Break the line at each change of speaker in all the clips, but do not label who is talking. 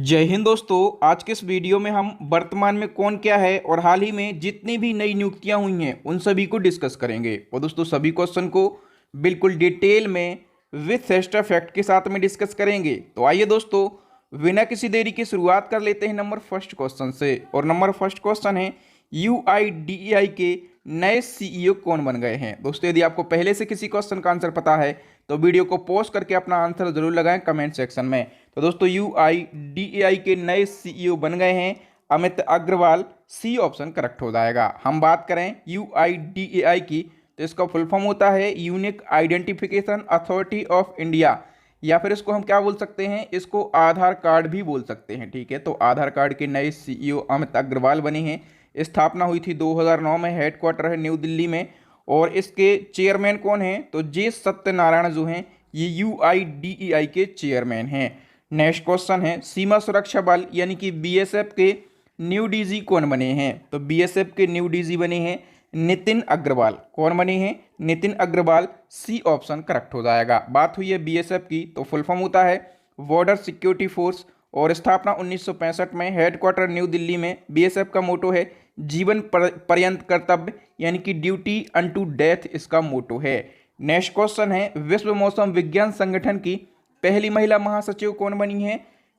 जय हिंद दोस्तों। आज के इस वीडियो में हम वर्तमान में कौन क्या है और हाल ही में जितनी भी नई नियुक्तियां हुई हैं उन सभी को डिस्कस करेंगे। और दोस्तों सभी क्वेश्चन को बिल्कुल डिटेल में विथ सेस्टर फैक्ट के साथ में डिस्कस करेंगे। तो आइए दोस्तों बिना किसी देरी की शुरुआत कर लेते हैं नंबर फर्स्ट क्वेश्चन से। और नंबर फर्स्ट क्वेश्चन है UIDAI के नए CEO कौन बन गए हैं। दोस्तों यदि आपको पहले से किसी क्वेश्चन का आंसर पता है तो वीडियो को पॉज करके अपना आंसर जरूर लगाएं कमेंट सेक्शन में। तो दोस्तों UIDAI के नए CEO बन गए हैं Amit Agarwal. C option correct हो जाएगा। हम बात करें UIDAI की तो इसका फुल फॉर्म होता है unique identification authority of India, या फिर इसको हम क्या बोल सकते हैं, इसको आधार कार्ड भी बोल सकते हैं। ठीक है, तो आधार कार्ड के नए CEO अमित अग्रवाल बने हैं। स्थापना हुई थी 2009 में, हेडक्वार्टर है न्यू दिल्ली में। और इसके चेयरमैन कौन हैं, तो जे सत्यनारायण जो हैं ये UIDAI के चेयरमैन हैं। नेक्स्ट क्वेश्चन है सीमा सुरक्षा बल यानी कि BSF के न्यू DG कौन बने हैं। तो BSF के न्यू DG बने हैं नितिन अग्रवाल। कौन बने हैं, Nitin Agarwal. C option correct हो जाएगा। बात हुई है BSF की तो फुल फॉर्म होता है बॉर्डर सिक्योरिटी फोर्स और स्थापना 1965 में, हेडक्वार्टर न्यू दिल्ली में। BSF का मोटो है जीवन पर्यंत कर्तव्य यानी कि ड्यूटी अनटू डेथ, इसका मोटो है। नेक्स्ट क्वेश्चन है विश्व मौसम विज्ञान संगठन की पहली महिला महासचिव कौन बनी है।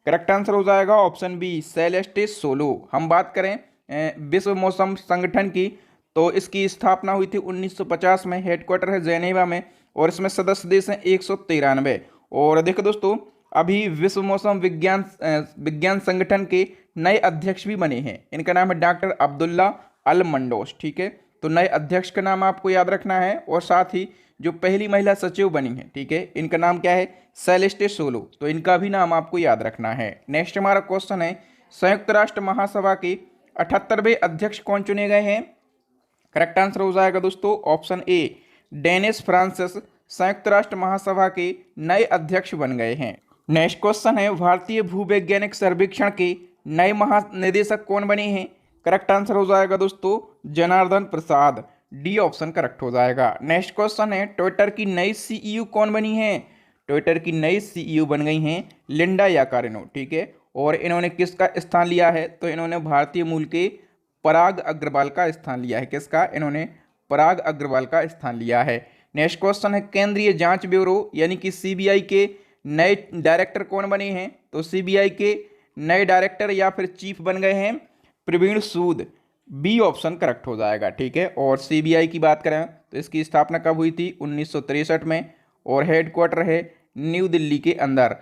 करेक्ट आंसर हो जाएगा ऑप्शन बी सेलेस्टे सोलो। हम बात करें विश्व मौसम संगठन की तो इसकी स्थापना हुई थी 1950 में, हेडक्वार्टर है जेनेवा में और इसमें सदस्य देश हैं 193। और देखो दोस्तों अभी विश्व मौसम विज्ञान संगठन के नए अध्यक्ष भी बने हैं। इनका नाम है डॉक्टर अब्दुल्ला अल मंडोस। ठीक है, तो नए अध्यक्ष का नाम आपको याद रखना है और साथ ही जो पहली महिला सचिव बनी है, ठीक है, इनका नाम क्या है, सेलेस्टे सोलो। तो इनका भी नाम आपको याद रखना है। नेक्स्ट हमारा क्वेश्चन है संयुक्त राष्ट्र महासभा के 78वें अध्यक्ष कौन चुने गए हैं। करेक्ट आंसर हो जाएगा दोस्तों ऑप्शन ए डेनिस फ्रांसिस संयुक्त राष्ट्र महासभा के नए अध्यक्ष बन गए हैं। नेक्स्ट क्वेश्चन है भारतीय भूवैज्ञानिक सर्वेक्षण के नए महानिदेशक कौन बने हैं। करेक्ट आंसर हो जाएगा दोस्तों जनार्दन प्रसाद। डी ऑप्शन करेक्ट हो जाएगा। नेक्स्ट क्वेश्चन है ट्विटर की नई CEO कौन बनी है। ट्विटर की नई CEO बन गई हैं लिंडा याकारिनो। ठीक है, और इन्होंने किसका स्थान लिया है, तो इन्होंने भारतीय मूल के पराग अग्रवाल का स्थान लिया है। किसका, इन्होंने पराग अग्रवाल का स्थान लिया है। नेक्स्ट क्वेश्चन है केंद्रीय जांच ब्यूरो यानी कि CBI के नए डायरेक्टर कौन बने हैं। तो CBI के नए डायरेक्टर या फिर चीफ बन गए हैं प्रवीण सूद। बी ऑप्शन करेक्ट हो जाएगा। ठीक है, और CBI की बात करें तो इसकी स्थापना कब हुई थी 1963 में और हेडक्वार्टर है न्यू दिल्ली के अंदर।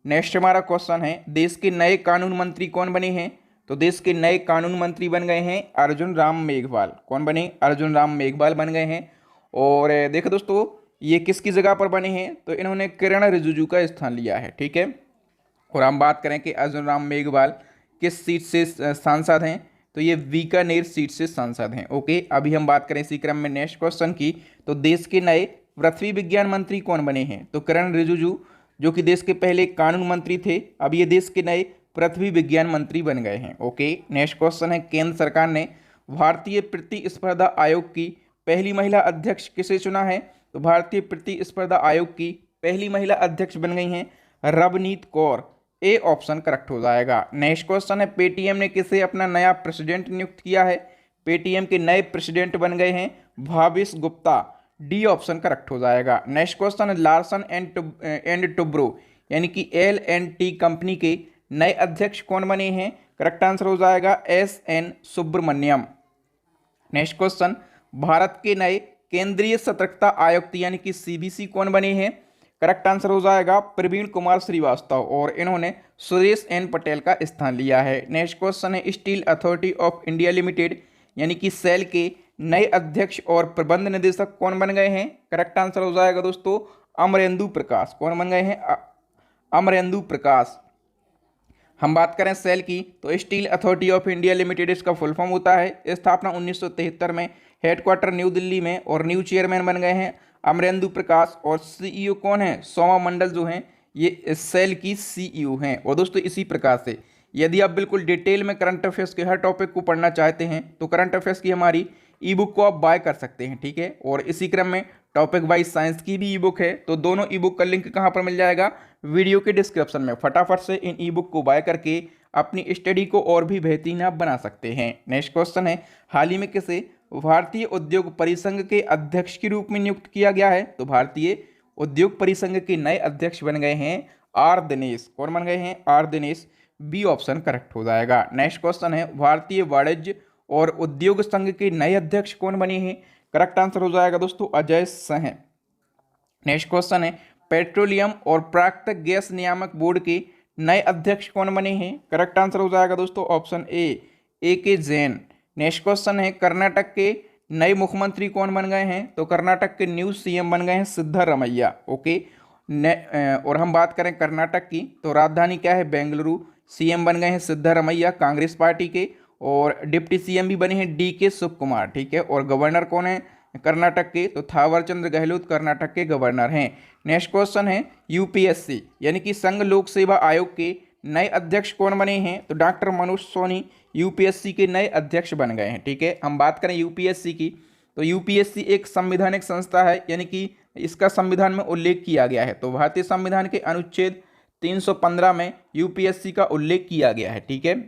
नेक्स्ट हमारा क्वेश्चन है देश के नए कानून मंत्री कौन बने हैं। तो देश के नए कानून मंत्री बन गए हैं अर्जुन राम मेघवाल। कौन बने, अर्जुन राम मेघवाल बन गए हैं। और देखो दोस्तों ये किसकी जगह पर बने हैं, तो इन्होंने किरण रिजिजू का स्थान लिया है। ठीक है, और हम बात करें कि अर्जुन राम मेघवाल किस सीट से सांसद हैं, तो ये बीकानेर सीट से सांसद हैं। ओके, अभी हम बात करें इसी क्रम में नेक्स्ट क्वेश्चन की तो देश के नए पृथ्वी विज्ञान मंत्री कौन बने हैं। तो किरण रिजिजू जो कि देश के पहले कानून मंत्री थे, अब ये देश के नए पृथ्वी विज्ञान मंत्री बन गए हैं। ओके, नेक्स्ट क्वेश्चन है केंद्र सरकार ने भारतीय प्रतिस्पर्धा आयोग की पहली महिला अध्यक्ष किसे चुना है। तो भारतीय प्रतिस्पर्धा आयोग की पहली महिला अध्यक्ष बन गई हैं Ravneet Kaur. A option correct हो जाएगा। नेक्स्ट क्वेश्चन है पेटीएम ने किसे अपना नया प्रेसिडेंट नियुक्त किया है। पेटीएम के नए प्रेसिडेंट बन गए हैं Bhavesh Gupta. D option correct हो जाएगा। नेक्स्ट क्वेश्चन है लार्सन एंड टुब्रो यानी कि L&T कंपनी के नए अध्यक्ष कौन बने हैं। करेक्ट आंसर हो जाएगा SN Subramaniam. Next question Bharat के नए केंद्रीय सतर्कता आयुक्त यानी कि CBC कौन बने हैं। करेक्ट आंसर हो जाएगा प्रवीण कुमार श्रीवास्तव और इन्होंने सुरेश N पटेल का स्थान लिया है। नेक्स्ट क्वेश्चन है steel authority of India limited यानी कि सेल के नए अध्यक्ष और प्रबंध निदेशक कौन बन गए हैं। करेक्ट आंसर हो जाएगा दोस्तों अमरेंदु प्रकाश। कौन बन गए हैं, अमरेंदु प्रकाश। हम बात करें सेल की तो steel authority of India limited इसका फुल फॉर्म होता है। स्थापना 1973 में, हेडक्वार्टर न्यू दिल्ली में और न्यू चेयरमैन बन गए हैं अमरेंदु प्रकाश। और CEO कौन है, सोमा मंडल जो हैं ये सेल की CEO हैं। और दोस्तों इसी प्रकार से यदि आप बिल्कुल डिटेल में करंट अफेयर्स के हर टॉपिक को पढ़ना चाहते हैं तो करंट अफेयर्स की हमारी ई बुक को आप बाय कर सकते हैं। ठीक है, और इसी क्रम में टॉपिक वाइज साइंस की भी ई बुक है। तो दोनों ई बुक का लिंक कहाँ पर मिल जाएगा, वीडियो के डिस्क्रिप्शन में। फटाफट से इन ई बुक को बाय करके अपनी स्टडी को और भी बेहतरीन आप बना सकते हैं। नेक्स्ट क्वेश्चन है, हाल ही में किसे भारतीय उद्योग परिसंघ के अध्यक्ष के रूप में नियुक्त किया गया है? तो भारतीय उद्योग परिसंघ के नए अध्यक्ष बन गए हैं आर दिनेश। कौन बन गए हैं? R Dinesh. B option correct हो जाएगा। नेक्स्ट क्वेश्चन है, भारतीय वाणिज्य और उद्योग संघ के नए अध्यक्ष कौन बने हैं? करेक्ट आंसर हो जाएगा दोस्तों अजय सिंह। नेक्स्ट क्वेश्चन है, पेट्रोलियम और प्राकृतिक गैस नियामक बोर्ड के नए अध्यक्ष कौन बने हैं? करेक्ट आंसर हो जाएगा दोस्तों ऑप्शन ए के जैन। नेक्स्ट क्वेश्चन है, कर्नाटक के नए मुख्यमंत्री कौन बन गए हैं? तो कर्नाटक के न्यू सीएम बन गए हैं सिद्धारमैया। ओके। और हम बात करें कर्नाटक की, तो राजधानी क्या है? बेंगलुरु। सीएम बन गए हैं सिद्धारमैया कांग्रेस पार्टी के, और डिप्टी सीएम भी बने हैं डी.के. शिव कुमार। ठीक है। और गवर्नर कौन है कर्नाटक के? तो थावरचंद्र गहलोत कर्नाटक के गवर्नर हैं। नेक्स्ट क्वेश्चन है, यूपीएससी यानी कि संघ लोक सेवा आयोग के नए अध्यक्ष कौन बने हैं? तो डॉक्टर मनोज सोनी यूपीएससी के नए अध्यक्ष बन गए हैं। ठीक है। हम बात करें यूपीएससी की, तो यूपीएससी एक संवैधानिक संस्था है, यानी कि इसका संविधान में उल्लेख किया गया है। तो भारतीय संविधान के अनुच्छेद 315 में यूपीएससी का उल्लेख किया गया है। ठीक है।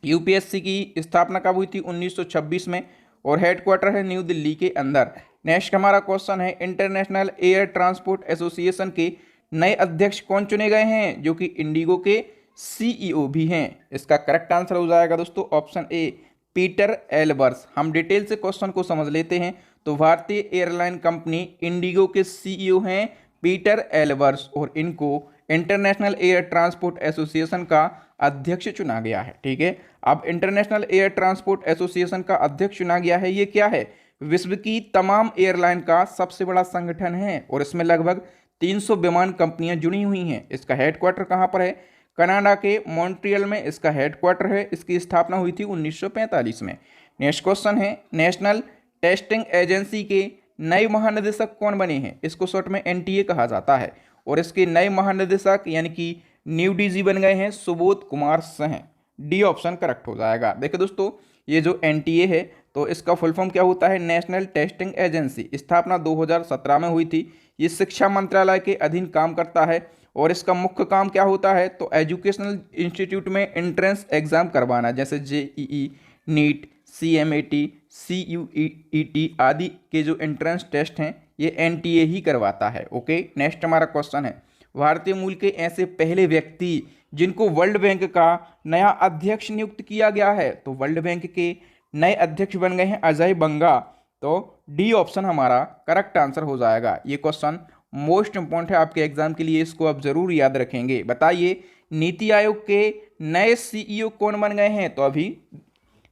यूपीएससी की स्थापना कब हुई थी? 1926 में, और हेडक्वार्टर है न्यू दिल्ली के अंदर। नेक्स्ट हमारा क्वेश्चन है, इंटरनेशनल एयर ट्रांसपोर्ट एसोसिएशन के नए अध्यक्ष कौन चुने गए हैं? जो कि इंडिगो के सीईओ भी हैं। इसका करेक्ट आंसर हो जाएगा दोस्तों ऑप्शन ए पीटर एल्बर्स। हम डिटेल से क्वेश्चन को समझ लेते हैं। तो भारतीय एयरलाइन कंपनी इंडिगो के सीईओ हैं पीटर एल्बर्स, और इनको इंटरनेशनल एयर ट्रांसपोर्ट एसोसिएशन का अध्यक्ष चुना गया है। ठीक है। अब इंटरनेशनल एयर ट्रांसपोर्ट एसोसिएशन का अध्यक्ष चुना गया है, ये क्या है? विश्व की तमाम एयरलाइन का सबसे बड़ा संगठन है, और इसमें लगभग 300 विमान कंपनियां जुड़ी हुई हैं। इसका हेडक्वार्टर कहाँ पर है? कनाडा के मॉन्ट्रियल में इसका हेडक्वार्टर है। इसकी स्थापना हुई थी 1945 में। नेक्स्ट क्वेश्चन है, नेशनल टेस्टिंग एजेंसी के नए महानिदेशक कौन बने हैं? इसको शॉर्ट में एनटीए कहा जाता है, और इसके नए महानिदेशक यानी कि न्यू डीजी बन गए हैं Subodh Kumar Singh. D option correct हो जाएगा। देखिए दोस्तों, ये जो एनटीए है, तो इसका फुल फॉर्म क्या होता है? National testing agency. स्थापना 2017 में हुई थी। ये शिक्षा मंत्रालय के अधीन काम करता है, और इसका मुख्य काम क्या होता है? तो एजुकेशनल इंस्टीट्यूट में एंट्रेंस एग्जाम करवाना, जैसे जेईई, नीट, सीएमएटी, सीयूईटी आदि के जो एंट्रेंस टेस्ट हैं, ये एनटीए ही करवाता है। ओके। नेक्स्ट हमारा क्वेश्चन है, भारतीय मूल के ऐसे पहले व्यक्ति जिनको वर्ल्ड बैंक का नया अध्यक्ष नियुक्त किया गया है? तो वर्ल्ड बैंक के नए अध्यक्ष बन गए हैं अजय बंगा। तो डी ऑप्शन हमारा करेक्ट आंसर हो जाएगा। ये क्वेश्चन मोस्ट इंपॉर्टेंट है आपके एग्जाम के लिए, इसको आप जरूर याद रखेंगे। बताइए, नीति आयोग के नए सीईओ कौन बन गए हैं? तो अभी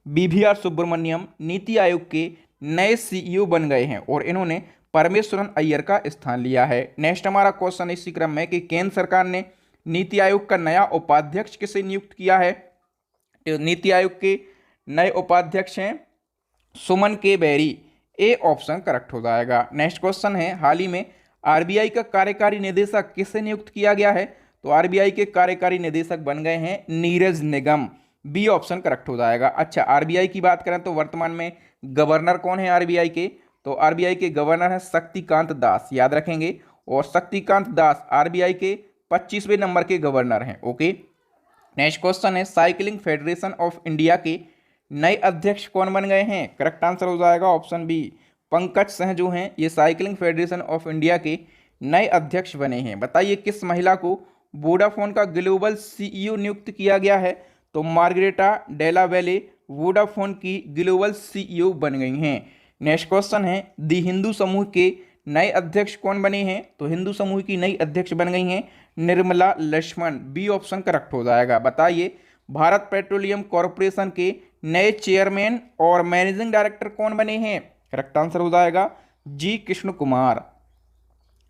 बीवीआर सुब्रमण्यम नीति आयोग के नए सीईओ बन गए हैं, और इन्होंने परमेश्वरन अय्यर का स्थान लिया है। नेक्स्ट हमारा क्वेश्चन इसी क्रम में कि केंद्र सरकार ने नीति आयोग का नया उपाध्यक्ष किसे नियुक्त किया है? तो नीति आयोग के नए उपाध्यक्ष हैं सुमन के बेरी। ए ऑप्शन करेक्ट हो जाएगा। नेक्स्ट क्वेश्चन है, हाल ही में आरबीआई का कार्यकारी निदेशक किसे नियुक्त किया गया है? तो आरबीआई के कार्यकारी निदेशक बन गए हैं नीरज निगम। बी ऑप्शन करेक्ट हो जाएगा। अच्छा, आरबीआई की बात करें तो वर्तमान में गवर्नर कौन है आरबीआई के? तो आरबीआई के गवर्नर हैं शक्तिकांत दास, याद रखेंगे। और शक्तिकांत दास आरबीआई के 25वें नंबर के गवर्नर हैं। ओके। नेक्स्ट क्वेश्चन है, साइकिलिंग फेडरेशन ऑफ इंडिया के नए अध्यक्ष कौन बन गए हैं? करेक्ट आंसर हो जाएगा ऑप्शन बी पंकज सिंह जो हैं, ये साइकिलिंग फेडरेशन ऑफ इंडिया के नए अध्यक्ष बने हैं। बताइए, किस महिला को वोडाफोन का ग्लोबल सीईओ नियुक्त किया गया है? तो मार्गरेटा डेला वेले वोडाफोन की ग्लोबल सीईओ बन गई हैं। नेक्स्ट क्वेश्चन है, दी हिंदू समूह के नए अध्यक्ष कौन बने हैं? तो हिंदू समूह की नई अध्यक्ष बन गई हैं Nirmala Laxman. B option correct हो जाएगा। बताइए, भारत पेट्रोलियम कॉरपोरेशन के नए चेयरमैन और मैनेजिंग डायरेक्टर कौन बने हैं? करेक्ट आंसर हो जाएगा जी कृष्ण कुमार।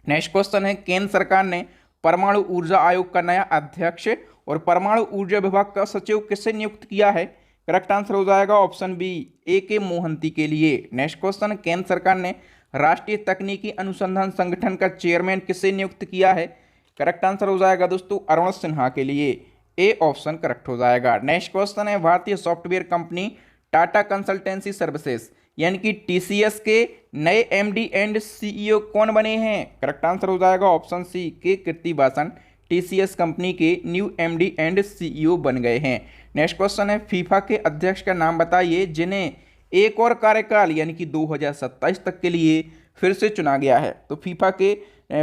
नेक्स्ट क्वेश्चन है, केंद्र सरकार ने परमाणु ऊर्जा आयोग का नया अध्यक्ष और परमाणु ऊर्जा विभाग का सचिव किसे नियुक्त किया है? करेक्ट आंसर हो जाएगा ऑप्शन बी ए के मोहंती के लिए। नेक्स्ट क्वेश्चन, केंद्र सरकार ने राष्ट्रीय तकनीकी अनुसंधान संगठन का चेयरमैन किसे नियुक्त किया है? करेक्ट आंसर हो जाएगा दोस्तों अरुण सिन्हा के लिए। ए ऑप्शन करेक्ट हो जाएगा। नेक्स्ट क्वेश्चन है, भारतीय software company Tata consultancy services यानी कि टीसीएस के नए एमडी एंड सीईओ कौन बने हैं? करेक्ट आंसर हो जाएगा ऑप्शन सी के कृतिवासन टीसीएस कंपनी के न्यू एमडी एंड सीईओ बन गए हैं। नेक्स्ट क्वेश्चन है फीफा के अध्यक्ष का नाम बताइए जिन्हें एक और कार्यकाल यानी कि 2027 तक के लिए फिर से चुना गया है। तो फीफा के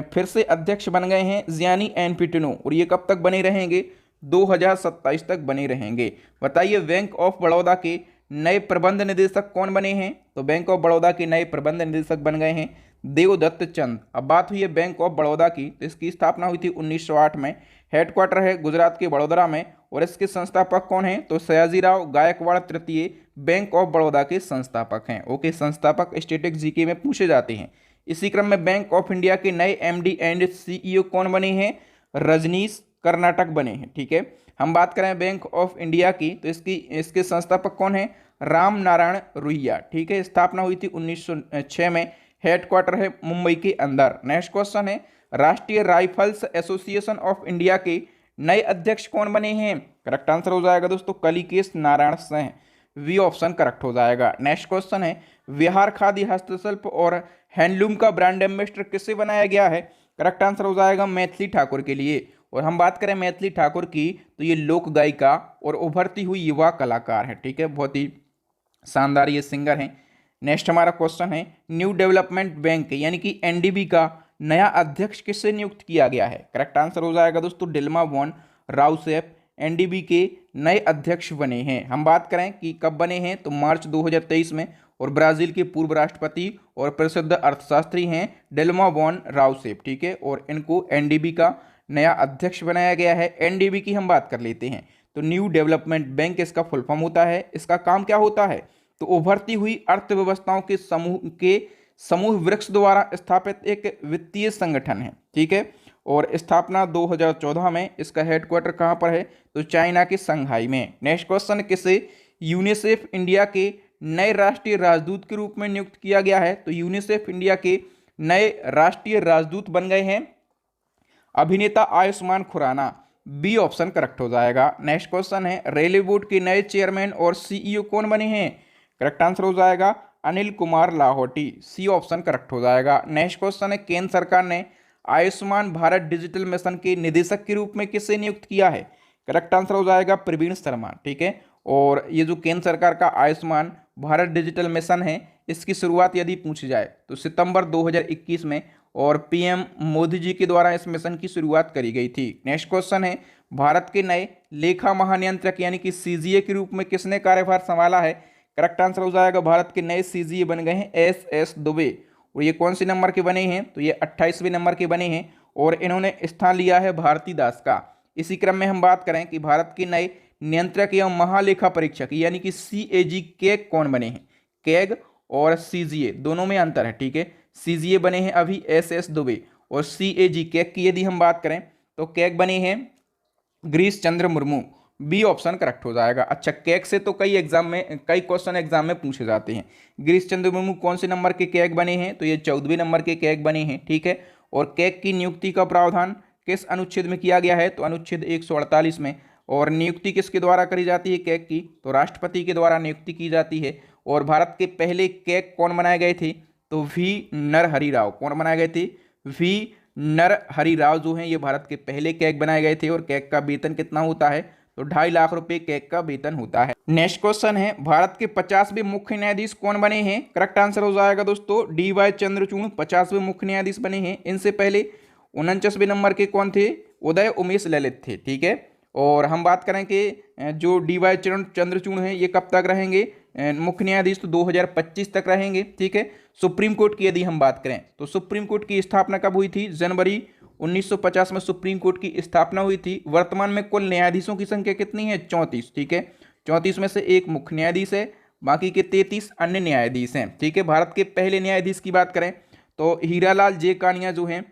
फिर से अध्यक्ष बन गए हैं जियानी इन्फैंटिनो और ये कब तक बने रहेंगे? 2027 तक बने रहेंगे। बताइए बैंक ऑफ बड़ौदा के नए प्रबंध निदेशक कौन बने हैं? तो बैंक ऑफ बड़ौदा के नए प्रबंध निदेशक बन गए हैं देवदत्त चंद। अब बात हुई है बैंक ऑफ बड़ौदा की, तो इसकी स्थापना हुई थी 1908 में। हेडक्वार्टर है गुजरात के वडोदरा में और इसके संस्थापक कौन हैं? तो सयाजीराव गायकवाड़ तृतीय बैंक ऑफ बड़ौदा के संस्थापक हैं। ओके, संस्थापक स्टैटिक जीके में पूछे जाते हैं। इसी क्रम में बैंक ऑफ इंडिया के नए एमडी एंड सीईओ कौन बने हैं? रजनीश कर्नाटक बने हैं। ठीक है, हम बात करें बैंक ऑफ इंडिया की, तो इसके संस्थापक कौन हैं? राम नारायण रुइया। ठीक है, स्थापना हुई थी 1906 में। हेडक्वार्टर है मुंबई के अंदर। नेक्स्ट क्वेश्चन है राष्ट्रीय राइफल्स एसोसिएशन ऑफ इंडिया के नए अध्यक्ष कौन बने हैं? करेक्ट आंसर हो जाएगा दोस्तों Kalikesh Narayan Singh. V option correct हो जाएगा। नेक्स्ट क्वेश्चन है बिहार खादी हस्तशिल्प और हैंडलूम का ब्रांड एम्बेसडर किससे बनाया गया है? करेक्ट आंसर हो जाएगा मैथिली ठाकुर के लिए। और हम बात करें मैथिली ठाकुर की, तो ये लोक गायिका और उभरती हुई युवा कलाकार है। ठीक है, बहुत ही शानदार ये सिंगर हैं। नेक्स्ट हमारा क्वेश्चन है न्यू डेवलपमेंट बैंक यानी कि एनडीबी का नया अध्यक्ष किससे नियुक्त किया गया है? करेक्ट आंसर हो जाएगा दोस्तों डिल्मा वॉन राउसेफ एनडीबी के नए अध्यक्ष बने हैं। हम बात करें कि कब बने हैं, तो मार्च 2023 में। और ब्राजील के पूर्व राष्ट्रपति और प्रसिद्ध अर्थशास्त्री हैं डिल्मा वॉन राउसेफ। ठीक है, और इनको एनडीबी का नया अध्यक्ष बनाया गया है। एनडीबी की हम बात कर लेते हैं, तो न्यू डेवलपमेंट बैंक इसका फुल फॉर्म होता है। इसका काम क्या होता है? तो उभरती हुई अर्थव्यवस्थाओं के समूह वृक्ष द्वारा स्थापित एक वित्तीय संगठन है। ठीक है, और स्थापना 2014 में। इसका हेडक्वार्टर कहाँ पर है? तो चाइना के संघाई में। नेक्स्ट क्वेश्चन किसे यूनिसेफ इंडिया के नए राष्ट्रीय राजदूत के रूप में नियुक्त किया गया है? तो यूनिसेफ इंडिया के नए राष्ट्रीय राजदूत बन गए हैं अभिनेता Ayushmann Khurrana. B option correct हो जाएगा। नेक्स्ट क्वेश्चन है रेलवे बोर्ड के नए चेयरमैन और सीईओ कौन बने हैं? करेक्ट आंसर हो जाएगा Anil Kumar Lahoti. C option correct हो जाएगा। नेक्स्ट क्वेश्चन है केंद्र सरकार ने आयुष्मान भारत डिजिटल मिशन के निदेशक के रूप में किसे नियुक्त किया है? करेक्ट आंसर हो जाएगा प्रवीण शर्मा। ठीक है, और ये जो केंद्र सरकार का आयुष्मान भारत डिजिटल मिशन है, इसकी शुरुआत यदि पूछी जाए तो सितंबर 2021 में और पीएम मोदी जी के द्वारा इस मिशन की शुरुआत करी गई थी। नेक्स्ट क्वेश्चन है भारत के नए लेखा महानियंत्रक यानी कि सीजीए के रूप में किसने कार्यभार संभाला है? करेक्ट आंसर हो जाएगा भारत के नए सीजीए बन गए हैं एस दुबे। और ये कौन सी नंबर के बने हैं? तो ये 28वें नंबर के बने हैं और इन्होंने स्थान लिया है भारती दास का। इसी क्रम में हम बात करें कि भारत के नए नियंत्रक एवं महालेखा परीक्षक यानी कि सीएजी कैग कौन बने हैं? कैग और सीजीए दोनों में अंतर है। ठीक है, सीजीए बने हैं अभी एस दुबे और सीएजी कैग की यदि हम बात करें तो कैग बने हैं Girish Chandra Murmu. B option correct हो जाएगा। अच्छा, कैग से तो कई क्वेश्चन एग्जाम में पूछे जाते हैं। गिरीश चंद्र मुर्मू कौन से नंबर के कैग बने हैं? तो ये 14वें नंबर के कैग बने हैं। ठीक है, और कैग की नियुक्ति का प्रावधान किस अनुच्छेद में किया गया है? तो अनुच्छेद 148 में। और नियुक्ति किसके द्वारा करी जाती है कैग की? तो राष्ट्रपति के द्वारा नियुक्ति की जाती है। और भारत के पहले कैग कौन बनाए गए थे? तो वी नरहरि राव। कौन बनाए गए थे? वी नरहरि राव जो हैं ये भारत के पहले कैग बनाए गए थे। और कैग का वेतन कितना होता है? तो 2.5 लाख रुपए कैग का वेतन होता है। नेक्स्ट क्वेश्चन है भारत के 50वें मुख्य न्यायाधीश कौन बने हैं? करेक्ट आंसर हो जाएगा दोस्तों डीवाई चंद्रचूड़ 50वें मुख्य न्यायाधीश बने हैं। इनसे पहले 49वें नंबर के कौन थे? उदय उमेश ललित थे। ठीक है, और हम बात करें कि जो डीवाई चंद्रचूड़ हैं ये कब तक रहेंगे मुख्य न्यायाधीश? तो 2025 तक रहेंगे। ठीक है, सुप्रीम कोर्ट की यदि हम बात करें तो सुप्रीम कोर्ट की स्थापना कब हुई थी? जनवरी 1950 में सुप्रीम कोर्ट की स्थापना हुई थी। वर्तमान में कुल न्यायाधीशों की संख्या कितनी है? 34। ठीक है, 34 में से एक मुख्य न्यायाधीश है, बाकी के 33 अन्य न्यायाधीश हैं। ठीक है, भारत के पहले न्यायाधीश की बात करें तो हीरालाल जे कानिया जो हैं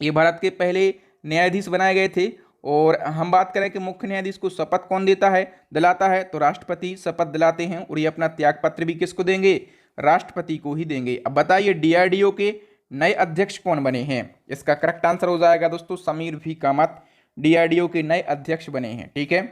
ये भारत के पहले न्यायाधीश बनाए गए थे। और हम बात करें कि मुख्य न्यायाधीश को शपथ कौन दिलाता है? तो राष्ट्रपति शपथ दिलाते हैं। और ये अपना त्यागपत्र भी किसको देंगे? राष्ट्रपति को ही देंगे। अब बताइए डीआरडीओ के नए अध्यक्ष कौन बने हैं? इसका करेक्ट आंसर हो जाएगा दोस्तों समीर वी कामत। डीआरडीओ के नए अध्यक्ष बने हैं। ठीक है,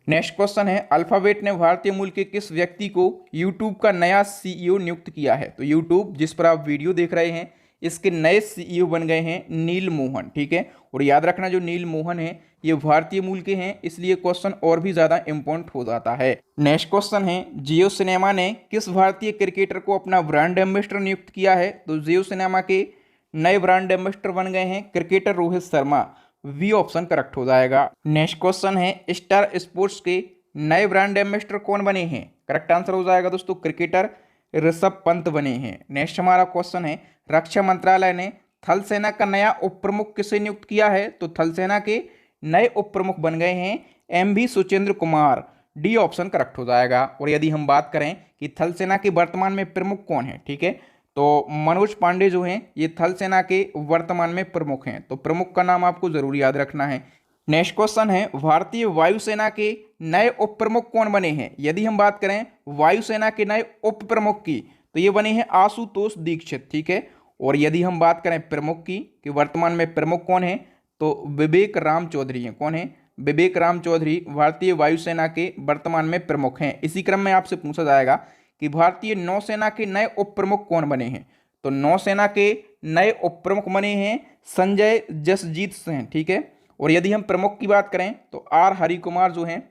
नेक्स्ट क्वेश्चन है, अल्फाबेट ने भारतीय मूल के किस व्यक्ति को यूट्यूब का नया सीईओ नियुक्त किया है? तो यूट्यूब जिस पर आप वीडियो देख रहे हैं इसके नए सीईओ बन गए हैं नील मोहन, ठीक है। और याद रखना जो नील मोहन है ये भारतीय मूल के हैं, इसलिए क्वेश्चन और भी ज़्यादा इंपॉर्टेंट हो जाता है। नेक्स्ट क्वेश्चन है, जियो सिनेमा ने किस भारतीय क्रिकेटर को अपना ब्रांड एम्बेसडर नियुक्त किया है? तो जियो सिनेमा के नए ब्रांड एम्बेसडर बन गए हैं cricketer Rohit Sharma. V option correct हो जाएगा। नेक्स्ट क्वेश्चन है, स्टार स्पोर्ट्स के नए ब्रांड एम्बेसडर कौन बने हैं? करेक्ट आंसर हो जाएगा दोस्तों क्रिकेटर ऋषभ पंत बने हैं। नेक्स्ट हमारा क्वेश्चन है, रक्षा मंत्रालय ने थल सेना का नया उप प्रमुख किसे नियुक्त किया है? तो थल सेना के नए उप प्रमुख बन गए हैं MV Suchendra Kumar. D option correct हो जाएगा। और यदि हम बात करें कि थल सेना के वर्तमान में प्रमुख कौन है, ठीक है, तो मनोज पांडे जो हैं ये थल सेना के वर्तमान में प्रमुख हैं। तो प्रमुख का नाम आपको जरूर याद रखना है। नेक्स्ट क्वेश्चन है, भारतीय वायुसेना के नए उप प्रमुख कौन बने हैं? यदि हम बात करें वायुसेना के नए उप प्रमुख की तो ये बने हैं आशुतोष दीक्षित, ठीक है। और यदि हम बात करें प्रमुख की कि वर्तमान में प्रमुख कौन है, तो विवेक राम चौधरी हैं। कौन है? विवेक राम चौधरी भारतीय वायुसेना के वर्तमान में प्रमुख हैं। इसी क्रम में आपसे पूछा जाएगा कि भारतीय नौसेना के नए उप प्रमुख कौन बने हैं? तो नौसेना के नए उप प्रमुख बने हैं संजय जसजीत सिंह, ठीक है। और यदि हम प्रमुख की बात करें तो आर हरि कुमार जो हैं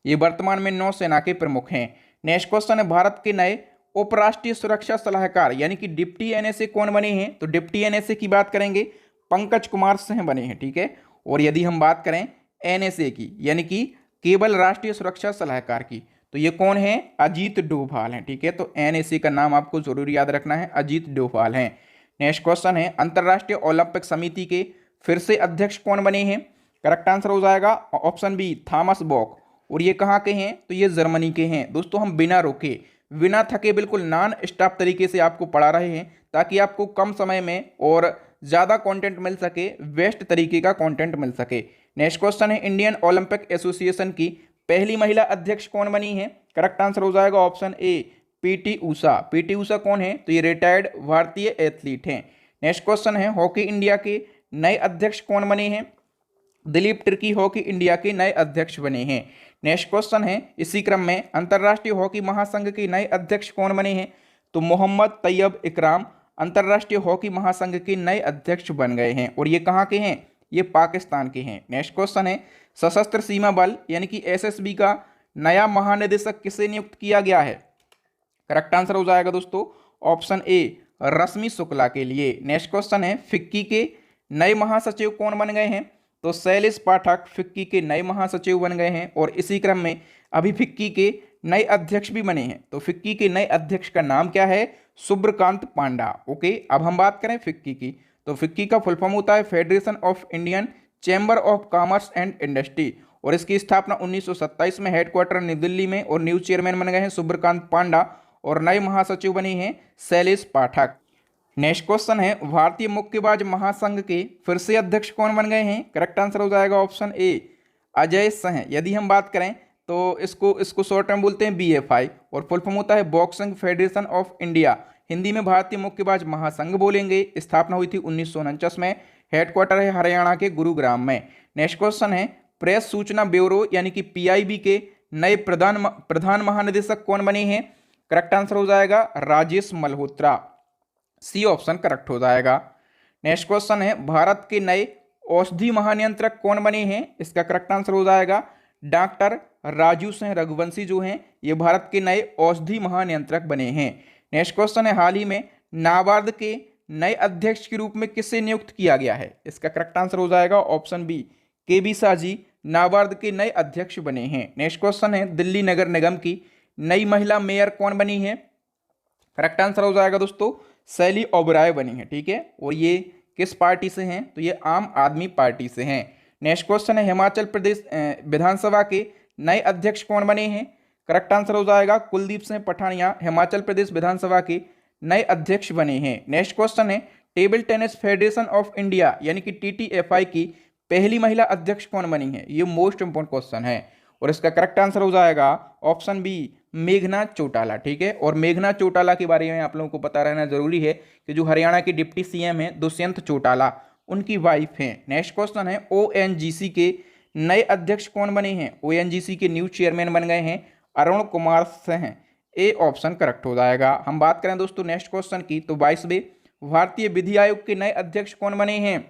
ये वर्तमान में नौसेना के प्रमुख हैं। नेक्स्ट क्वेश्चन है, भारत के नए उपराष्ट्रीय सुरक्षा सलाहकार यानी कि डिप्टी एनएसए कौन बने हैं? तो डिप्टी एनएसए की बात करेंगे पंकज कुमार सिंह बने हैं, ठीक है। और यदि हम बात करें एनएसए की यानी कि केवल राष्ट्रीय सुरक्षा सलाहकार की तो ये कौन है? अजीत डोभाल हैं, ठीक है। तो एनएसए का नाम आपको जरूर याद रखना है, अजीत डोभाल हैं। नेक्स्ट क्वेश्चन है, अंतर्राष्ट्रीय ओलंपिक समिति के फिर से अध्यक्ष कौन बने हैं? करेक्ट आंसर हो जाएगा ऑप्शन बी थॉमस बॉक। और ये कहाँ के हैं? तो ये जर्मनी के हैं। दोस्तों हम बिना रोके बिना थके बिल्कुल नॉन स्टॉप तरीके से आपको पढ़ा रहे हैं ताकि आपको कम समय में और ज़्यादा कंटेंट मिल सके, बेस्ट तरीके का कंटेंट मिल सके। नेक्स्ट क्वेश्चन है, इंडियन ओलंपिक एसोसिएशन की पहली महिला अध्यक्ष कौन बनी है? करेक्ट आंसर हो जाएगा option A PT Usha. PT Usha कौन है? तो ये रिटायर्ड भारतीय एथलीट हैं। नेक्स्ट क्वेश्चन है, हॉकी इंडिया के नए अध्यक्ष कौन बने हैं? दिलीप तिर्की हॉकी इंडिया के नए अध्यक्ष बने हैं। नेक्स्ट क्वेश्चन है, इसी क्रम में अंतर्राष्ट्रीय हॉकी महासंघ के नए अध्यक्ष कौन बने हैं? तो मोहम्मद तैयब इकराम अंतर्राष्ट्रीय हॉकी महासंघ के नए अध्यक्ष बन गए हैं। और ये कहाँ के हैं? ये पाकिस्तान के हैं। नेक्स्ट क्वेश्चन है, सशस्त्र सीमा बल यानी कि एसएसबी का नया महानिदेशक किसे नियुक्त किया गया है? करेक्ट आंसर हो जाएगा दोस्तों ऑप्शन ए रश्मि शुक्ला के लिए। नेक्स्ट क्वेश्चन है, फिक्की के नए महासचिव कौन बन गए हैं? तो शैलेश पाठक फिक्की के नए महासचिव बन गए हैं। और इसी क्रम में अभी फिक्की के नए अध्यक्ष भी बने हैं। तो फिक्की के नए अध्यक्ष का नाम क्या है? सुब्रकांत पांडा। ओके, अब हम बात करें फिक्की की तो फिक्की का फुल फॉर्म होता है federation of Indian chamber of commerce and industry. और इसकी स्थापना 1927 में, हेडक्वार्टर नई दिल्ली में। और न्यू चेयरमैन बन गए हैं सुब्रकांत पांडा और नए महासचिव बने हैं शैलेश पाठक। नेक्स्ट क्वेश्चन है, भारतीय मुक्केबाज महासंघ के फिर से अध्यक्ष कौन बन गए हैं? करेक्ट आंसर हो जाएगा ऑप्शन ए अजय सिंह। यदि हम बात करें तो इसको शॉर्ट टर्म बोलते हैं बीएफआई और फुल फॉर्म होता है boxing federation of India. Hindi में भारतीय मुक्केबाज महासंघ बोलेंगे। स्थापना हुई थी 1949 में। हेडक्वार्टर है हरियाणा के गुरुग्राम में। नेक्स्ट क्वेश्चन है, प्रेस सूचना ब्यूरो यानी कि पीआईबी के नए प्रधान महानिदेशक कौन बने हैं? करेक्ट आंसर हो जाएगा Rajesh Malhotra. C option correct हो जाएगा। नेक्स्ट क्वेश्चन है, भारत के नए औषधि महानियंत्रक कौन बने हैं? इसका करेक्ट आंसर हो जाएगा डॉक्टर राजू सिंह रघुवंशी जो हैं ये भारत के नए औषधि महानियंत्रक बने हैं। नेक्स्ट क्वेश्चन है, हाल ही में नाबार्ड के नए अध्यक्ष के रूप में किसे नियुक्त किया गया है? इसका करेक्ट आंसर हो जाएगा ऑप्शन बी केबी साजी नाबार्ड के नए अध्यक्ष बने हैं। नेक्स्ट क्वेश्चन है, दिल्ली नगर निगम की नई महिला मेयर कौन बनी है? करेक्ट आंसर हो जाएगा दोस्तों शैली ओबराय बनी है, ठीक है। और ये किस पार्टी से हैं? तो ये आम आदमी पार्टी से हैं। नेक्स्ट क्वेश्चन है, हिमाचल प्रदेश विधानसभा के नए अध्यक्ष कौन बने हैं? करेक्ट आंसर हो जाएगा कुलदीप सिंह पठानिया हिमाचल प्रदेश विधानसभा के नए अध्यक्ष बने हैं। नेक्स्ट क्वेश्चन है, table tennis federation of India यानी कि टीटीएफआई की पहली महिला अध्यक्ष कौन बनी है? ये मोस्ट इंपोर्टेंट क्वेश्चन है और इसका करेक्ट आंसर हो जाएगा ऑप्शन बी मेघना चौटाला, ठीक है। और मेघना चौटाला के बारे में आप लोगों को पता रहना जरूरी है कि जो हरियाणा के डिप्टी सीएम हैं दुष्यंत चौटाला उनकी वाइफ हैं। नेक्स्ट क्वेश्चन है, ओएनजीसी के नए अध्यक्ष कौन बने हैं? ओएनजीसी के न्यू चेयरमैन बन गए हैं Arun Kumar Singh. A option correct हो जाएगा। हम बात करें दोस्तों नेक्स्ट क्वेश्चन की, तो 22वें भारतीय विधि आयोग के नए अध्यक्ष कौन बने हैं?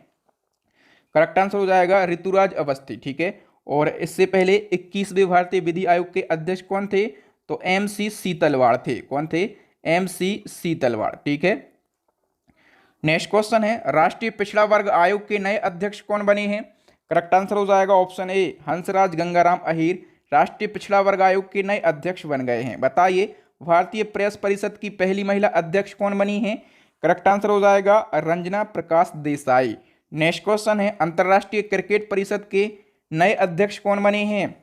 करेक्ट आंसर हो जाएगा ऋतुराज अवस्थी। ठीक है, और इससे पहले 21वें भारतीय विधि आयोग के अध्यक्ष कौन थे? तो MC सीतलवाड़ थे। कौन थे? MC सीतलवाड़। ठीक है, नेक्स्ट क्वेश्चन है राष्ट्रीय पिछड़ा वर्ग आयोग के नए अध्यक्ष कौन बने हैं? करेक्ट आंसर हो जाएगा ऑप्शन ए हंसराज गंगाराम अहीर राष्ट्रीय पिछड़ा वर्ग आयोग के नए अध्यक्ष बन गए हैं। बताइए भारतीय प्रेस परिषद की पहली महिला अध्यक्ष कौन बनी है? करेक्ट आंसर हो जाएगा रंजना प्रकाश देसाई। नेक्स्ट क्वेश्चन है अंतर्राष्ट्रीय क्रिकेट परिषद के नए अध्यक्ष कौन बने हैं?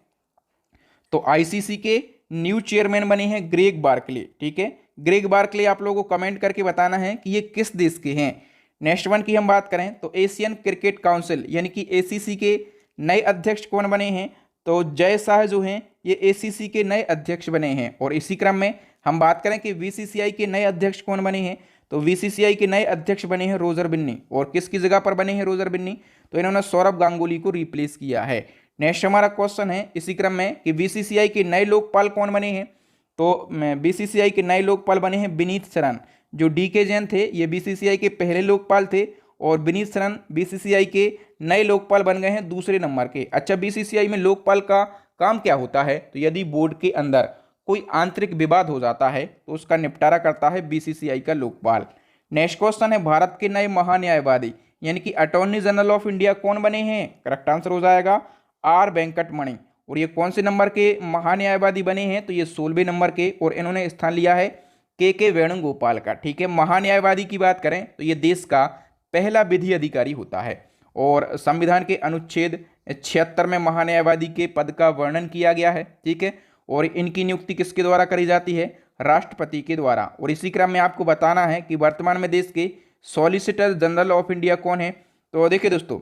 तो ICC के न्यू चेयरमैन बने हैं ग्रेग बार्कले। ठीक है, ग्रेग बार्कले आप लोगों को कमेंट करके बताना है कि ये किस देश के हैं। नेक्स्ट वन की हम बात करें तो एशियन क्रिकेट काउंसिल यानी कि ACC के नए अध्यक्ष कौन बने हैं? तो जय शाह जो हैं ये ACC के नए अध्यक्ष बने हैं। और इसी क्रम में हम बात करें कि BCCI के नए अध्यक्ष कौन बने हैं? तो BCCI के नए अध्यक्ष बने हैं रोजर बिन्नी। और किसकी जगह पर बने हैं रोजर बिन्नी? तो इन्होंने सौरभ गांगुली को रिप्लेस किया है। नेक्स्ट हमारा क्वेश्चन है इसी क्रम में कि BCCI के नए लोकपाल कौन बने हैं? तो BCCI के नए लोकपाल बने हैं विनीत शरण। जो DK जैन थे ये BCCI के पहले लोकपाल थे और विनीत शरण BCCI के नए लोकपाल बन गए हैं दूसरे नंबर के। अच्छा, BCCI में लोकपाल का काम क्या होता है? तो यदि बोर्ड के अंदर कोई आंतरिक विवाद हो जाता है तो उसका निपटारा करता है BCCI का लोकपाल। नेक्स्ट क्वेश्चन है भारत के नए महान्यायवादी यानी कि अटॉर्नी जनरल ऑफ इंडिया कौन बने हैं? करेक्ट आंसर हो जाएगा R वेंकटमणि। और ये कौन से नंबर के महान्यायवादी बने हैं? तो ये 16वें नंबर के, और इन्होंने स्थान लिया है KK वेणुगोपाल का। ठीक है, महान्यायवादी की बात करें तो ये देश का पहला विधि अधिकारी होता है और संविधान के अनुच्छेद 76 में महान्यायवादी के पद का वर्णन किया गया है। ठीक है, और इनकी नियुक्ति किसके द्वारा करी जाती है? राष्ट्रपति के द्वारा। और इसी क्रम में आपको बताना है कि वर्तमान में देश के सॉलिसिटर जनरल ऑफ इंडिया कौन है? तो देखिए दोस्तों,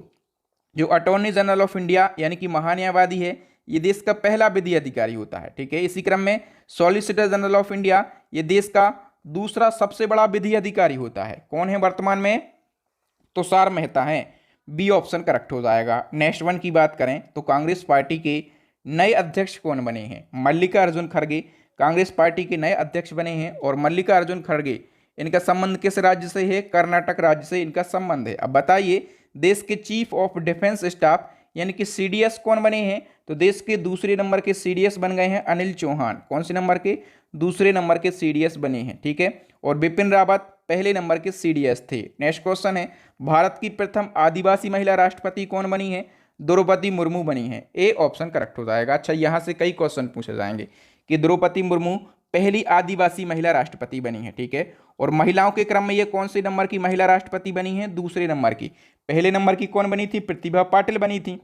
जो अटॉर्नी जनरल ऑफ इंडिया यानी कि महान्यायवादी है ये देश का पहला विधि अधिकारी होता है। ठीक है, इसी क्रम में सॉलिसिटर जनरल ऑफ इंडिया ये देश का दूसरा सबसे बड़ा विधि अधिकारी होता है। कौन है वर्तमान में? तुषार मेहता हैं। बी ऑप्शन करेक्ट हो जाएगा। नेक्स्ट वन की बात करें तो कांग्रेस पार्टी के नए अध्यक्ष कौन बने हैं? मल्लिकार्जुन खड़गे कांग्रेस पार्टी के नए अध्यक्ष बने हैं। और मल्लिकार्जुन खड़गे इनका संबंध किस राज्य से है? कर्नाटक राज्य से इनका संबंध है। अब बताइए देश के चीफ ऑफ डिफेंस स्टाफ यानी कि CDS कौन बने हैं? तो देश के दूसरे नंबर के CDS बन गए हैं अनिल चौहान। कौन से नंबर के? दूसरे नंबर के CDS बने हैं। ठीक है, और बिपिन रावत पहले नंबर के CDS थे। नेक्स्ट क्वेश्चन है भारत की प्रथम आदिवासी महिला राष्ट्रपति कौन बनी है? द्रौपदी मुर्मू बनी है। ए ऑप्शन करेक्ट हो जाएगा। अच्छा, यहाँ से कई क्वेश्चन पूछे जाएंगे कि द्रौपदी मुर्मू पहली आदिवासी महिला राष्ट्रपति बनी है। ठीक है, और महिलाओं के क्रम में ये कौन से नंबर की महिला राष्ट्रपति बनी है? दूसरे नंबर की। पहले नंबर की कौन बनी थी? प्रतिभा पाटिल बनी थी।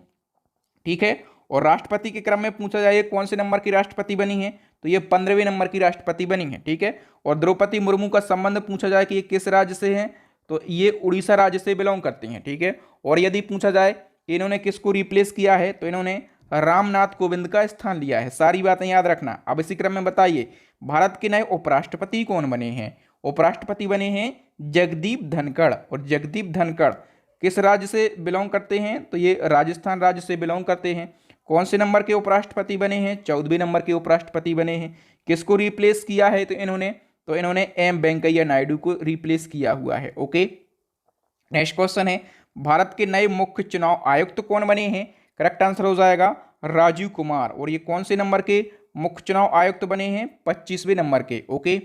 ठीक है, और राष्ट्रपति के क्रम में पूछा जाए कौन से नंबर की राष्ट्रपति बनी है? तो ये 15वें नंबर की राष्ट्रपति बनी है। ठीक है, और द्रौपदी मुर्मू का संबंध पूछा जाए कि ये किस राज्य से हैं? तो ये उड़ीसा राज्य से बिलोंग करती हैं। ठीक है, और यदि पूछा जाए कि इन्होंने किसको रिप्लेस किया है तो इन्होंने रामनाथ कोविंद का स्थान लिया है। सारी बातें याद रखना। अब इसी क्रम में बताइए भारत के नए उपराष्ट्रपति कौन बने हैं? उपराष्ट्रपति बने हैं जगदीप धनखड़। और जगदीप धनखड़ किस राज्य से बिलोंग करते हैं? तो ये राजस्थान राज्य से बिलोंग करते हैं। कौन से नंबर के उपराष्ट्रपति बने हैं? 14वें नंबर के उपराष्ट्रपति बने हैं। किसको रिप्लेस किया है? तो इन्होंने M वेंकैया नायडू को रिप्लेस किया हुआ है। ओके, नेक्स्ट क्वेश्चन है भारत के नए मुख्य चुनाव आयुक्त कौन बने हैं? करेक्ट आंसर हो जाएगा राजीव कुमार। और ये कौन से नंबर के मुख्य चुनाव आयुक्त बने हैं? 25वें नंबर के। ओके,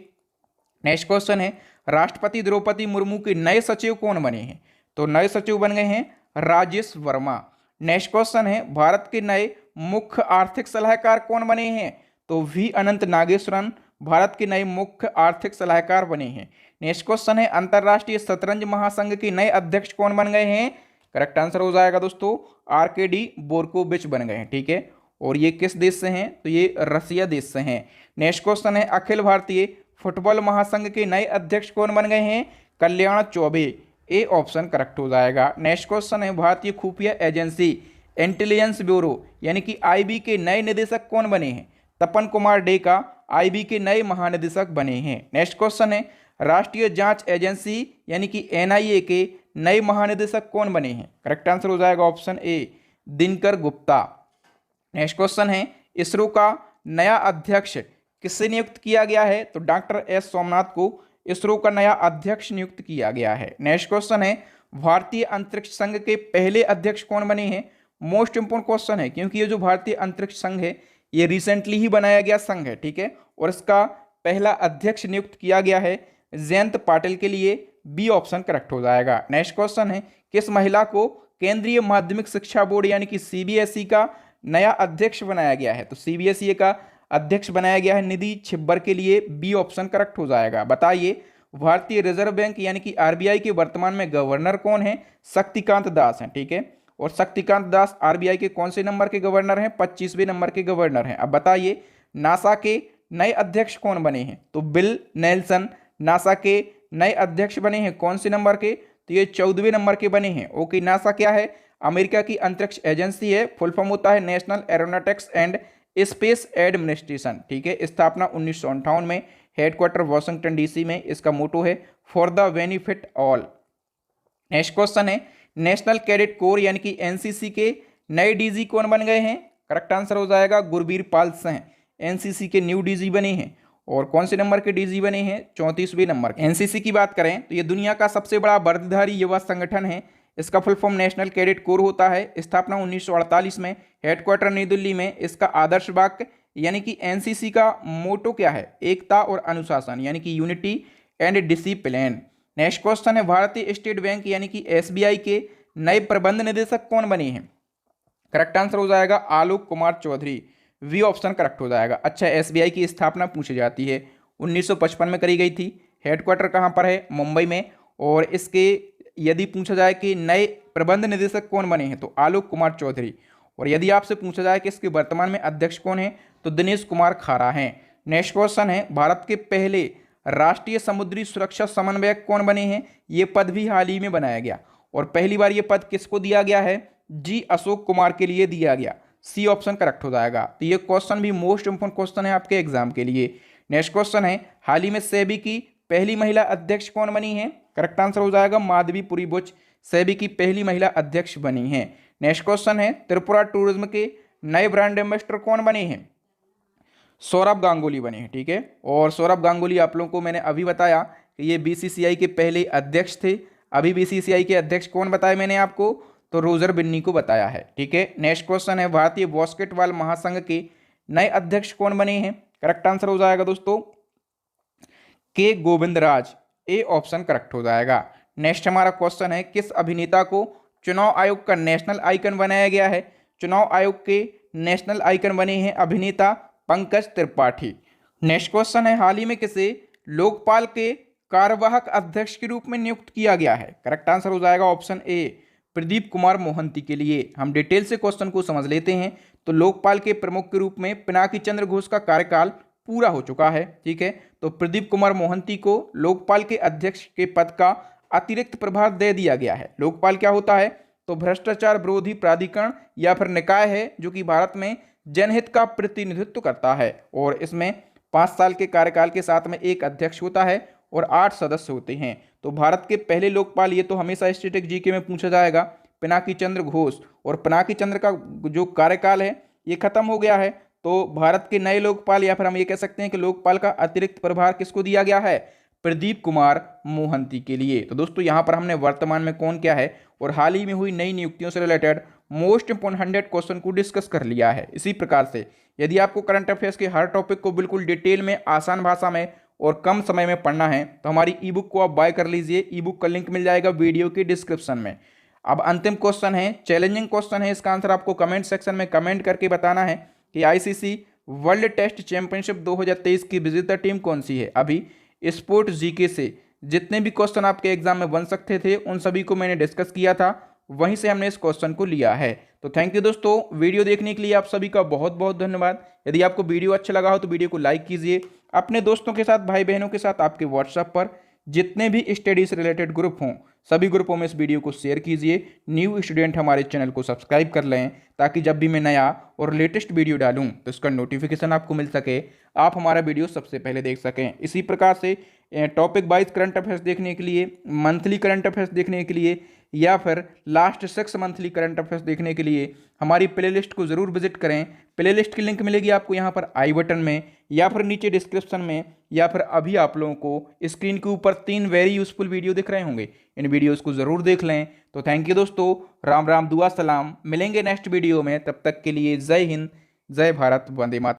नेक्स्ट क्वेश्चन है राष्ट्रपति द्रौपदी मुर्मू के नए सचिव कौन बने हैं? तो नए सचिव बन गए हैं राजेश वर्मा। नेक्स्ट क्वेश्चन है भारत के नए मुख्य आर्थिक सलाहकार कौन बने हैं? तो V अनंत नागेश्वरन भारत के नए मुख्य आर्थिक सलाहकार बने हैं। नेक्स्ट क्वेश्चन है अंतरराष्ट्रीय शतरंज महासंघ के नए अध्यक्ष कौन बन गए हैं? करेक्ट आंसर हो जाएगा दोस्तों RKD बोर्कोविच बन गए हैं। ठीक है, और ये किस देश से हैं? तो ये रसिया देश से हैं। नेक्स्ट क्वेश्चन है अखिल भारतीय फुटबॉल महासंघ के नए अध्यक्ष कौन बन गए हैं? कल्याण चौबे। ए ऑप्शन करेक्ट हो जाएगा। नेक्स्ट क्वेश्चन है भारतीय खुफिया एजेंसी इंटेलिजेंस ब्यूरो यानी कि IB के नए निदेशक कौन बने हैं? तपन कुमार डेका IB के नए महानिदेशक बने हैं। नेक्स्ट क्वेश्चन है राष्ट्रीय जांच एजेंसी यानी कि NIA के नए महानिदेशक कौन बने हैं? करेक्ट आंसर हो जाएगा option A Dinkar Gupta. Next question है, इसरो का नया अध्यक्ष किससे नियुक्त किया गया है? तो डॉक्टर एस सोमनाथ को इसरो का नया अध्यक्ष नियुक्त किया गया है। नेक्स्ट क्वेश्चन है, भारतीय अंतरिक्ष संघ के पहले अध्यक्ष कौन बने हैं? मोस्ट इंपोर्टेंट क्वेश्चन है, क्योंकि ये जो भारतीय अंतरिक्ष संघ है ये रिसेंटली ही बनाया गया संघ है, ठीक है, और इसका पहला अध्यक्ष नियुक्त किया गया है जयंत पाटिल के लिए। बी ऑप्शन करेक्ट हो जाएगा। नेक्स्ट क्वेश्चन है, किस महिला को केंद्रीय माध्यमिक शिक्षा बोर्ड यानी कि सीबीएसई का नया अध्यक्ष बनाया गया है? तो सीबीएसई का अध्यक्ष बनाया गया है निधि छिब्बर के लिए। बी ऑप्शन करेक्ट हो जाएगा। बताइए, भारतीय रिजर्व बैंक यानी कि आरबीआई के वर्तमान में गवर्नर कौन है? शक्तिकांत दास हैं, ठीक है, और शक्तिकांत दास आरबीआई के कौन से नंबर के गवर्नर हैं? 25वें नंबर के गवर्नर हैं। अब बताइए, नासा के नए अध्यक्ष कौन बने हैं? तो बिल नेल्सन नासा के नए अध्यक्ष बने हैं। कौन से नंबर के? तो ये 14वें नंबर के बने हैं। ओके, नासा क्या है? अमेरिका की अंतरिक्ष एजेंसी है। फुल फॉर्म होता है national aeronautics and space administration, ठीक है। स्थापना 1958 में, हेडक्वार्टर वॉशिंगटन डीसी में। इसका मोटो है for the benefit all. Next question है, नेशनल कैडेट कोर यानी कि एनसीसी के नए डीजी कौन बन गए हैं? करेक्ट आंसर हो जाएगा गुरबीर पाल सिंह एनसीसी के न्यू डीजी बने हैं। और कौन से नंबर के डीजी बने हैं? 34वें नंबर। एनसीसी की बात करें तो ये दुनिया का सबसे बड़ा वर्दीधारी युवा संगठन है। इसका full form national cadet corps होता है। स्थापना 1948 में, हेडक्वार्टर नई दिल्ली में। इसका आदर्श वाक्य यानी कि एनसीसी का मोटो क्या है? एकता और अनुशासन यानी कि unity and discipline. Next question है, भारतीय स्टेट बैंक यानी कि एसबीआई के नए प्रबंध निदेशक कौन बने हैं? करेक्ट आंसर हो जाएगा Alok Kumar Chaudhary. B option correct हो जाएगा। अच्छा, एसबीआई की स्थापना पूछी जाती है 1955 में करी गई थी। हेडक्वार्टर कहाँ पर है? मुंबई में। और इसके यदि पूछा जाए कि नए प्रबंध निदेशक कौन बने हैं तो आलोक कुमार चौधरी। और यदि आपसे पूछा जाए कि इसके वर्तमान में अध्यक्ष कौन है तो दिनेश कुमार खारा हैं। नेक्स्ट क्वेश्चन है, भारत के पहले राष्ट्रीय समुद्री सुरक्षा समन्वयक कौन बने हैं? ये पद भी हाल ही में बनाया गया और पहली बार ये पद किसको दिया गया है? जी अशोक कुमार के लिए दिया गया। सी ऑप्शन करेक्ट हो जाएगा। तो ये क्वेश्चन भी मोस्ट इंपोर्टेंट क्वेश्चन है आपके एग्जाम के लिए। नेक्स्ट क्वेश्चन है, हाल ही में सेबी की पहली महिला अध्यक्ष कौन बनी है? करेक्ट आंसर हो जाएगा माधवी पुरी बुच सेबी की पहली महिला अध्यक्ष बनी है। नेक्स्ट क्वेश्चन है, त्रिपुरा टूरिज्म के नए ब्रांड एम्बेसडर कौन बने हैं? सौरभ गांगुली बने हैं, ठीक है। और सौरभ गांगुली आप लोगों को मैंने अभी बताया कि ये बीसीसीआई के पहले अध्यक्ष थे। अभी बीसीसीआई के अध्यक्ष कौन बताए मैंने आपको? तो रोजर बिन्नी को बताया है, ठीक है। नेक्स्ट क्वेश्चन है, भारतीय बास्केटबॉल महासंघ के नए अध्यक्ष कौन बने हैं? करेक्ट आंसर हो जाएगा दोस्तों के गोविंदराज। ए ऑप्शन करेक्ट हो जाएगा। नेक्स्ट हमारा क्वेश्चन है, किस अभिनेता को चुनाव आयोग का नेशनल आइकन बनाया गया है? चुनाव आयोग के नेशनल आइकन बने हैं अभिनेता पंकज त्रिपाठी। नेक्स्ट क्वेश्चन है, हाल ही में किसे लोकपाल के कार्यवाहक अध्यक्ष के रूप में नियुक्त किया गया है? करेक्ट आंसर हो जाएगा ऑप्शन ए प्रदीप कुमार मोहंती के लिए। हम डिटेल से क्वेश्चन को समझ लेते हैं। तो लोकपाल के प्रमुख के रूप में पिनाकी चंद्र घोष का कार्यकाल पूरा हो चुका है, ठीक है। तो प्रदीप कुमार मोहंती को लोकपाल के अध्यक्ष के पद का अतिरिक्त प्रभार दे दिया गया है। लोकपाल क्या होता है? तो भ्रष्टाचार विरोधी प्राधिकरण या फिर निकाय है जो कि भारत में जनहित का प्रतिनिधित्व करता है और इसमें 5 साल के कार्यकाल के साथ में एक अध्यक्ष होता है और 8 सदस्य होते हैं। तो भारत के पहले लोकपाल, ये तो हमेशा स्टैटिक जीके में पूछा जाएगा, पिनाकी चंद्र घोष। और पिनाकी चंद्र का जो कार्यकाल है ये खत्म हो गया है। तो भारत के नए लोकपाल या फिर हम ये कह सकते हैं कि लोकपाल का अतिरिक्त प्रभार किसको दिया गया है? प्रदीप कुमार मोहंती के लिए। तो दोस्तों यहाँ पर हमने वर्तमान में कौन क्या है और हाल ही में हुई नई नियुक्तियों से रिलेटेड मोस्ट इंपोर्टेंट 100 क्वेश्चन को डिस्कस कर लिया है। इसी प्रकार से यदि आपको करंट अफेयर्स के हर टॉपिक को बिल्कुल डिटेल में, आसान भाषा में और कम समय में पढ़ना है तो हमारी ई बुक को आप बाय कर लीजिए। ई बुक का लिंक मिल जाएगा वीडियो के डिस्क्रिप्शन में। अब अंतिम क्वेश्चन है, चैलेंजिंग क्वेश्चन है। इसका आंसर आपको कमेंट सेक्शन में कमेंट करके बताना है कि आईसीसी वर्ल्ड टेस्ट चैंपियनशिप 2023 की विजेता टीम कौन सी है। अभी स्पोर्ट्स जीके से जितने भी क्वेश्चन आपके एग्जाम में बन सकते थे उन सभी को मैंने डिस्कस किया था, वहीं से हमने इस क्वेश्चन को लिया है। तो थैंक यू दोस्तों, वीडियो देखने के लिए आप सभी का बहुत बहुत धन्यवाद। यदि आपको वीडियो अच्छा लगा हो तो वीडियो को लाइक कीजिए। अपने दोस्तों के साथ, भाई बहनों के साथ, आपके व्हाट्सएप पर जितने भी स्टडी से रिलेटेड ग्रुप हों सभी ग्रुपों में इस वीडियो को शेयर कीजिए। न्यू स्टूडेंट हमारे चैनल को सब्सक्राइब कर लें ताकि जब भी मैं नया और लेटेस्ट वीडियो डालूं तो इसका नोटिफिकेशन आपको मिल सके, आप हमारा वीडियो सबसे पहले देख सकें। इसी प्रकार से टॉपिक वाइज करंट अफेयर्स देखने के लिए, मंथली करंट अफेयर्स देखने के लिए या फिर लास्ट 6 मंथली करंट अफेयर्स देखने के लिए हमारी प्लेलिस्ट को ज़रूर विजिट करें। प्लेलिस्ट की लिंक मिलेगी आपको यहाँ पर आई बटन में या फिर नीचे डिस्क्रिप्शन में, या फिर अभी आप लोगों को स्क्रीन के ऊपर 3 वेरी यूजफुल वीडियो दिख रहे होंगे, इन वीडियोज़ को ज़रूर देख लें। तो थैंक यू दोस्तों, राम राम दुआ सलाम, मिलेंगे नेक्स्ट वीडियो में, तब तक के लिए जय हिंद, जय भारत, वंदे मातरम।